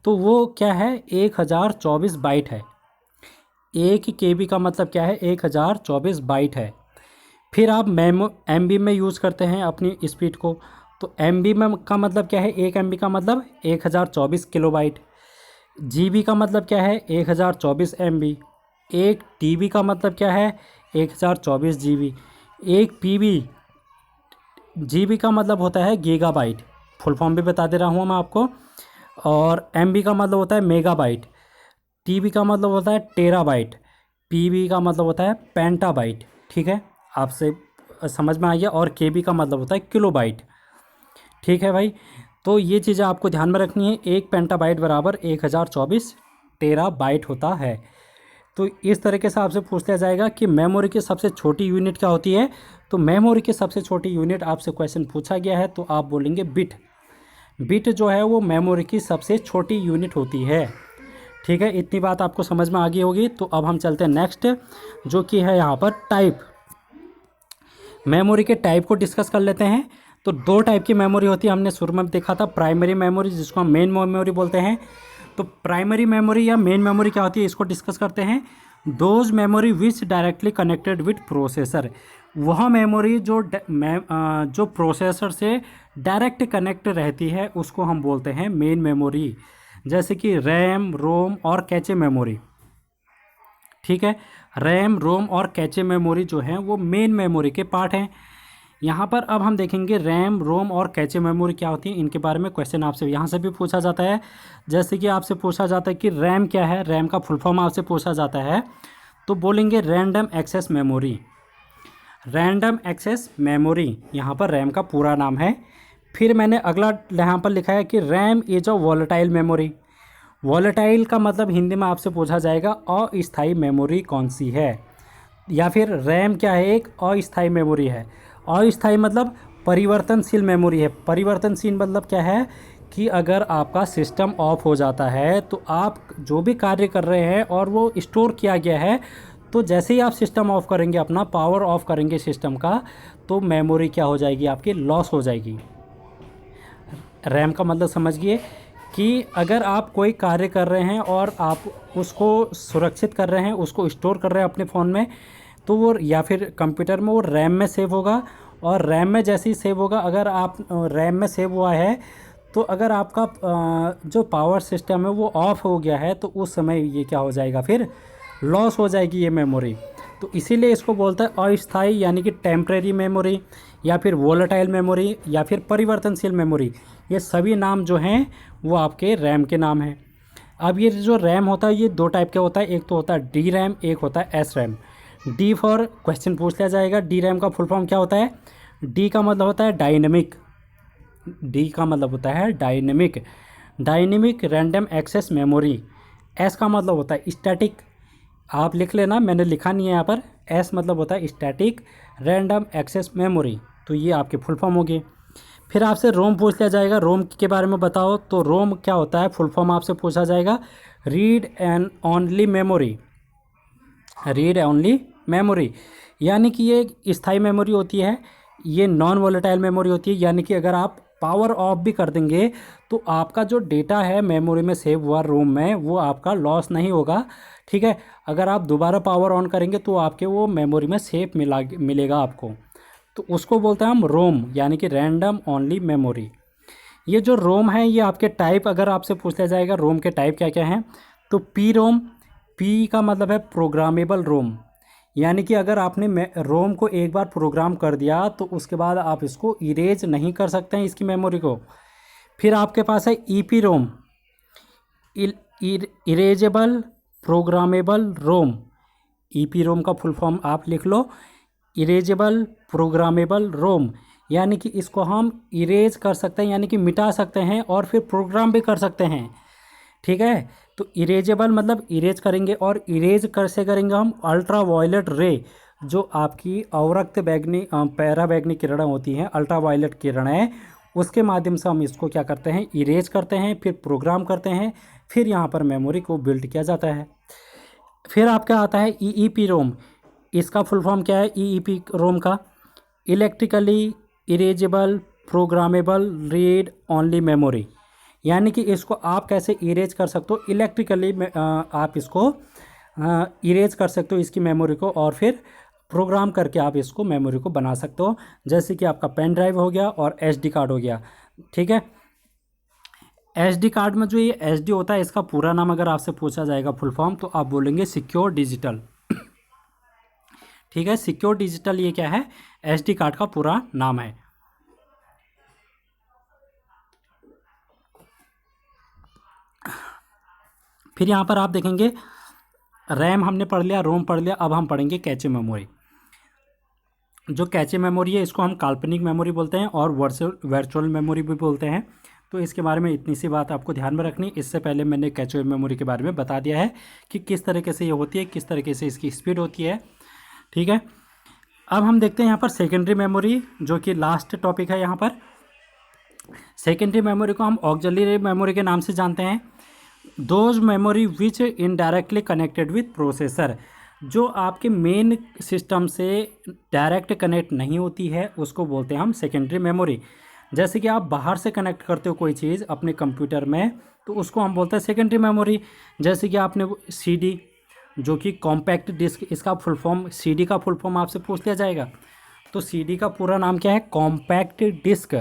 तो वो क्या है, 1024 बाइट है। एक केबी का मतलब क्या है, 1024 बाइट है। फिर आप एमबी में यूज़ करते हैं अपनी स्पीड को, तो एमबी में का मतलब क्या है, एक एमबी का मतलब 1024 किलोबाइट। जीबी का मतलब क्या है, 1024 एमबी। एक टीबी का मतलब क्या है, 1024 जीबी। एक पीबी जीबी का मतलब होता है गीगाबाइट, फुल फॉर्म भी बता दे रहा हूँ मैं आपको। और एमबी का मतलब होता है मेगाबाइट। टीबी का मतलब होता है टेराबाइट। पीबी का मतलब होता है पेंटाबाइट। ठीक है, आपसे समझ में आ गया। और केबी का मतलब होता है किलोबाइट। ठीक है भाई, तो ये चीज़ें आपको ध्यान में रखनी है। एक पेंटाबाइट बराबर 1024 टेराबाइट होता है। तो इस तरीके से आपसे पूछ लिया जाएगा कि मेमोरी की सबसे छोटी यूनिट क्या होती है। तो मेमोरी की सबसे छोटी यूनिट आपसे क्वेश्चन पूछा गया है, तो आप बोलेंगे बिट। बिट जो है वो मेमोरी की सबसे छोटी यूनिट होती है। ठीक है, इतनी बात आपको समझ में आ गई होगी। तो अब हम चलते हैं नेक्स्ट, जो कि है यहाँ पर टाइप। मेमोरी के टाइप को डिस्कस कर लेते हैं। तो दो टाइप की मेमोरी होती है, हमने शुरू में देखा था। प्राइमरी मेमोरी, जिसको हम मेन मेमोरी बोलते हैं। तो प्राइमरी मेमोरी या मेन मेमोरी क्या होती है, इसको डिस्कस करते हैं। Those memory which directly connected with processor, वह मेमोरी जो प्रोसेसर से डायरेक्ट कनेक्ट रहती है, उसको हम बोलते हैं मेन मेमोरी। जैसे कि रैम, रोम और कैचे मेमोरी। ठीक है, रैम, रोम और कैचे मेमोरी जो हैं वो मेन मेमोरी के पार्ट हैं। यहाँ पर अब हम देखेंगे रैम, रोम और कैचे मेमोरी क्या होती है, इनके बारे में क्वेश्चन आपसे यहाँ से भी पूछा जाता है। जैसे कि आपसे पूछा जाता है कि रैम क्या है, रैम का फुल फॉर्म आपसे पूछा जाता है, तो बोलेंगे random access memory. Random access memory यहाँ पर रैम का पूरा नाम है। फिर मैंने अगला यहाँ पर लिखा है कि RAM is a volatile memory. Volatile का मतलब हिंदी में आपसे पूछा जाएगा अस्थायी मेमोरी कौन सी है, या फिर रैम क्या है, एक अस्थायी मेमोरी है। अस्थायी मतलब परिवर्तनशील मेमोरी है। परिवर्तनशील मतलब क्या है कि अगर आपका सिस्टम ऑफ हो जाता है, तो आप जो भी कार्य कर रहे हैं और वो स्टोर किया गया है, तो जैसे ही आप सिस्टम ऑफ करेंगे, अपना पावर ऑफ करेंगे सिस्टम का, तो मेमोरी क्या हो जाएगी, आपकी लॉस हो जाएगी। रैम का मतलब समझिए कि अगर आप कोई कार्य कर रहे हैं और आप उसको सुरक्षित कर रहे हैं, उसको स्टोर कर रहे हैं अपने फ़ोन में, तो वो या फिर कंप्यूटर में वो रैम में सेव होगा। और रैम में जैसे ही सेव होगा, अगर आप रैम में सेव हुआ है, तो अगर आपका जो पावर सिस्टम है वो ऑफ हो गया है, तो उस समय ये क्या हो जाएगा, फिर लॉस हो जाएगी ये मेमोरी। तो इसीलिए इसको बोलता है अस्थायी, यानी कि टेम्परेरी मेमोरी, या फिर वोलेटाइल मेमोरी, या फिर परिवर्तनशील मेमोरी। ये सभी नाम जो हैं वो आपके रैम के नाम हैं। अब ये जो रैम होता है, ये दो टाइप का होता है। एक तो होता है डी रैम, एक होता है S RAM. D for question पूछ लिया जाएगा, डी रैम का फुल फॉर्म क्या होता है। डी का मतलब होता है डायनेमिक। डी का मतलब होता है dynamic, dynamic random access memory. S का मतलब होता है स्टैटिक। आप लिख लेना, मैंने लिखा नहीं है यहाँ पर। एस मतलब होता है स्टैटिक रैंडम एक्सेस मेमोरी। तो ये आपके फुल फॉर्म हो गए। फिर आपसे रोम पूछ लिया जाएगा, रोम के बारे में बताओ। तो रोम क्या होता है, फुल फॉर्म आपसे पूछा जाएगा read and only memory. Read only memory यानी कि ये एक स्थायी मेमोरी होती है। ये नॉन वोलेटाइल मेमोरी होती है, यानी कि अगर आप पावर ऑफ भी कर देंगे, तो आपका जो डेटा है मेमोरी में सेव हुआ रोम में, वो आपका लॉस नहीं होगा। ठीक है, अगर आप दोबारा पावर ऑन करेंगे, तो आपके वो मेमोरी में सेव मिलेगा आपको। तो उसको बोलते हैं हम रोम, यानी कि रैंडम ओनली मेमोरी। ये जो रोम है, ये आपके टाइप अगर आपसे पूछ लिया जाएगा रोम के टाइप क्या क्या हैं, तो पी रोम। पी का मतलब है प्रोग्रामेबल रोम, यानी कि अगर आपने रोम को एक बार प्रोग्राम कर दिया, तो उसके बाद आप इसको इरेज नहीं कर सकते हैं, इसकी मेमोरी को। फिर आपके पास है E P ROM, erasable programmable रोम। ई पी रोम का फुल फॉर्म आप लिख लो, इरेजेबल प्रोग्रामेबल रोम, यानी कि इसको हम इरेज कर सकते हैं, यानी कि मिटा सकते हैं, और फिर प्रोग्राम भी कर सकते हैं। ठीक है, तो इरेजेबल मतलब इरेज करेंगे, और इरेज कैसे करेंगे हम, अल्ट्रा वायलेट रे, जो आपकी अवरक्त बैगनी पैरा बैगनी किरणें होती हैं, अल्ट्रा वायलेट किरणें, उसके माध्यम से हम इसको क्या करते हैं, इरेज करते हैं, फिर प्रोग्राम करते हैं, फिर यहाँ पर मेमोरी को बिल्ड किया जाता है। फिर आपका आता है EEP रोम। इसका फुल फॉर्म क्या है EEP रोम का? Electrically erasable programmable read only memory. यानी कि इसको आप कैसे इरेज कर सकते हो, इलेक्ट्रिकली आप इसको इरेज कर सकते हो इसकी मेमोरी को, और फिर प्रोग्राम करके आप इसको मेमोरी को बना सकते हो। जैसे कि आपका पेन ड्राइव हो गया और SD कार्ड हो गया, ठीक है। SD कार्ड में जो ये SD होता है, इसका पूरा नाम अगर आपसे पूछा जाएगा फुल फॉर्म, तो आप बोलेंगे सिक्योर डिजिटल, ठीक है। सिक्योर डिजिटल ये क्या है, SD कार्ड का पूरा नाम है। फिर यहाँ पर आप देखेंगे रैम हमने पढ़ लिया, रोम पढ़ लिया, अब हम पढ़ेंगे कैचे मेमोरी। जो कैचे मेमोरी है इसको हम काल्पनिक मेमोरी बोलते हैं और वर्चुअल मेमोरी भी बोलते हैं। तो इसके बारे में इतनी सी बात आपको ध्यान में रखनी। इससे पहले मैंने कैचे मेमोरी के बारे में बता दिया है कि किस तरीके से ये होती है, किस तरीके से इसकी स्पीड होती है, ठीक है। अब हम देखते हैं यहाँ पर सेकेंडरी मेमोरी, जो कि लास्ट टॉपिक है यहाँ पर। सेकेंडरी मेमोरी को हम ऑक्सिलरी मेमोरी के नाम से जानते हैं। Those memory which indirectly connected with processor, जो आपके मेन सिस्टम से डायरेक्ट कनेक्ट नहीं होती है, उसको बोलते हैं हम सेकेंडरी मेमोरी। जैसे कि आप बाहर से कनेक्ट करते हो कोई चीज़ अपने कंप्यूटर में, तो उसको हम बोलते हैं सेकेंडरी मेमोरी। जैसे कि आपने CD, जो कि कॉम्पैक्ट डिस्क, इसका फुल फॉर्म, CD का फुल फॉर्म आपसे पूछ लिया जाएगा, तो CD का पूरा नाम क्या है, कॉम्पैक्ट डिस्क।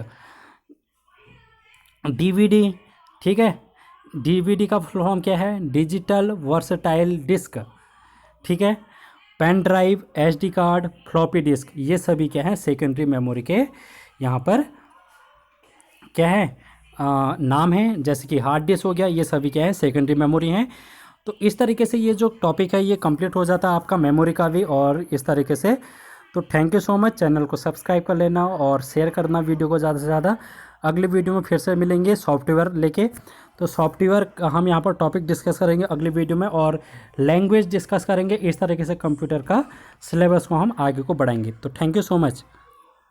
DVD, ठीक है, DVD का फुल फॉर्म क्या है, डिजिटल वर्सटाइल डिस्क, ठीक है। Pen drive, SD card, floppy disk, ये सभी क्या है, सेकेंडरी मेमोरी के यहाँ पर क्या है, नाम है। जैसे कि हार्ड डिस्क हो गया, ये सभी क्या है, सेकेंडरी मेमोरी हैं। तो इस तरीके से ये जो टॉपिक है ये कंप्लीट हो जाता है आपका मेमोरी का भी, और इस तरीके से। तो thank you so much, channel को सब्सक्राइब कर लेना और शेयर करना वीडियो को ज़्यादा से ज़्यादा। अगले वीडियो में फिर से मिलेंगे सॉफ्टवेयर लेके। तो सॉफ्टवेयर हम यहाँ पर टॉपिक डिस्कस करेंगे अगले वीडियो में, और लैंग्वेज डिस्कस करेंगे। इस तरीके से कंप्यूटर का सिलेबस को हम आगे को बढ़ाएंगे। तो थैंक यू सो मच।